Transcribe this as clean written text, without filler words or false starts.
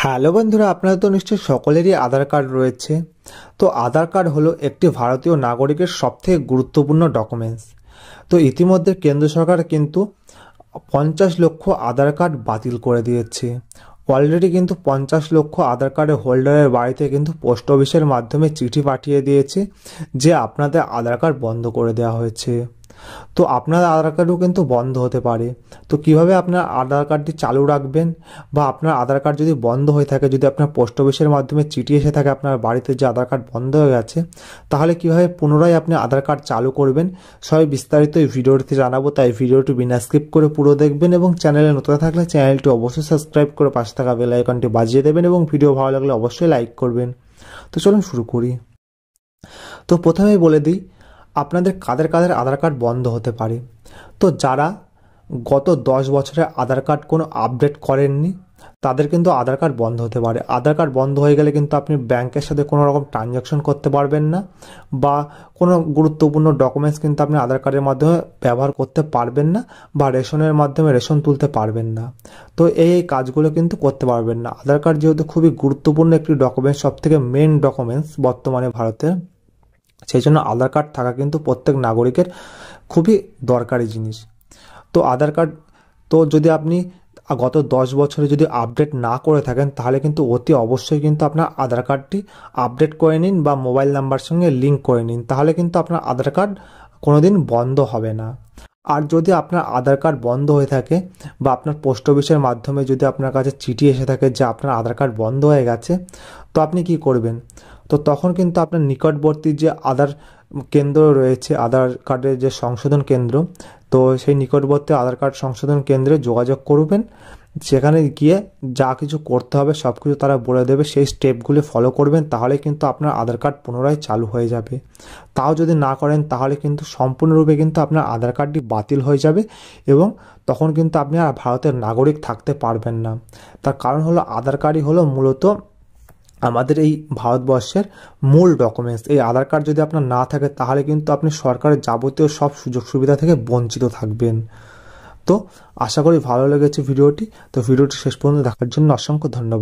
Hello বন্ধুরা, আপনারা তো নিশ্চয়ই সকলেরই আধার কার্ড রয়েছে। তো আধার কার্ড হলো একটি ভারতীয় নাগরিকের সবথেকে গুরুত্বপূর্ণ ডকুমেন্টস। তো ইতিমধ্যে কেন্দ্র সরকার কিন্তু 50 লক্ষ আধার কার্ড বাতিল করে দিয়েছে। অলরেডি কিন্তু 50 লক্ষ আধার কার্ডের হোল্ডারের বাড়িতে কিন্তু পোস্ট অফিসের মাধ্যমে চিঠি পাঠিয়ে দিয়েছে যে আপনাদের আধার কার্ড বন্ধ করে দেওয়া হয়েছে। তো আপনার আধার কার্ডও কিন্তু বন্ধ হতে পারে। তো কিভাবে আপনার আধার কার্ডটি চালু রাখবেন, বা আপনার আধার কার্ড যদি বন্ধ হয়ে থাকে, যদি আপনার পোস্ট অফিসের মাধ্যমে চিঠি এসে থাকে আপনার বাড়িতে যে আধার কার্ড বন্ধ হয়ে গেছে, তাহলে কিভাবে পুনরায় আপনি আধার কার্ড চালু করবেন, সবাই বিস্তারিত এই ভিডিওটিতে জানাবো। তাই ভিডিওটি বিনা স্কিপ করে পুরো দেখবেন, এবং চ্যানেলে নতুন থাকলে চ্যানেলটি অবশ্যই সাবস্ক্রাইব করে পাশে থাকা বেল আইকনটি বাজিয়ে দেবেন, এবং ভিডিও ভালো লাগলে অবশ্যই লাইক করবেন। তো চলুন শুরু করি। তো প্রথমেই বলে দিই আপনাদের কাদের কাদের আধার কার্ড বন্ধ হতে পারে। তো যারা গত 10 বছরে আধার কার্ড কোনো আপডেট করেননি, তাদের কিন্তু আধার কার্ড বন্ধ হতে পারে। আধার কার্ড বন্ধ হয়ে গেলে কিন্তু আপনি ব্যাংকের সাথে কোনো রকম ট্রানজ্যাকশন করতে পারবেন না, বা কোনো গুরুত্বপূর্ণ ডকুমেন্টস কিন্তু আপনি আধার কার্ডের মাধ্যমে ব্যবহার করতে পারবেন না, বা রেশনের মাধ্যমে রেশন তুলতে পারবেন না। তো এই কাজগুলো কিন্তু করতে পারবেন না। আধার কার্ড যেহেতু খুবই গুরুত্বপূর্ণ একটি ডকুমেন্টস, সবথেকে মেন ডকুমেন্টস বর্তমানে ভারতের, সেই জন্য আধার কার্ড থাকা কিন্তু প্রত্যেক নাগরিকের খুবই দরকারি জিনিস। তো আধার কার্ড, তো যদি আপনি গত 10 বছরে যদি আপডেট না করে থাকেন, তাহলে কিন্তু অতি অবশ্যই কিন্তু আপনার আধার কার্ডটি আপডেট করে নিন, বা মোবাইল নাম্বার সঙ্গে লিঙ্ক করে নিন। তাহলে কিন্তু আপনার আধার কার্ড কোনোদিন বন্ধ হবে না। আর যদি আপনার আধার কার্ড বন্ধ হয়ে থাকে, বা আপনার পোস্ট অফিসের মাধ্যমে যদি আপনার কাছে চিঠি এসে থাকে যে আপনার আধার কার্ড বন্ধ হয়ে গেছে, তো আপনি কি করবেন? তো তখন কিন্তু আপনার নিকটবর্তী যে আধার কেন্দ্র রয়েছে, আধার কার্ডের যে সংশোধন কেন্দ্র, তো সেই নিকটবর্তী আধার কার্ড সংশোধন কেন্দ্রে যোগাযোগ করবেন। সেখানে গিয়ে যা কিছু করতে হবে সব কিছু তারা বলে দেবে, সেই স্টেপগুলি ফলো করবেন, তাহলে কিন্তু আপনার আধার কার্ড পুনরায় চালু হয়ে যাবে। তাও যদি না করেন, তাহলে কিন্তু সম্পূর্ণরূপে কিন্তু আপনার আধার কার্ডটি বাতিল হয়ে যাবে, এবং তখন কিন্তু আপনি আর ভারতের নাগরিক থাকতে পারবেন না। তার কারণ হলো আধার কার্ডই হলো মূলত আমাদের এই ভারতবর্ষের মূল ডকুমেন্টস। এই আধার কার্ড যদি আপনার না থাকে, তাহলে কিন্তু আপনি সরকারের যাবতীয় সব সুযোগ সুবিধা থেকে বঞ্চিত থাকবেন। তো আশা করি ভালো লেগেছে ভিডিওটি। তো ভিডিওটি শেষ পর্যন্ত দেখার জন্য অসংখ্য ধন্যবাদ।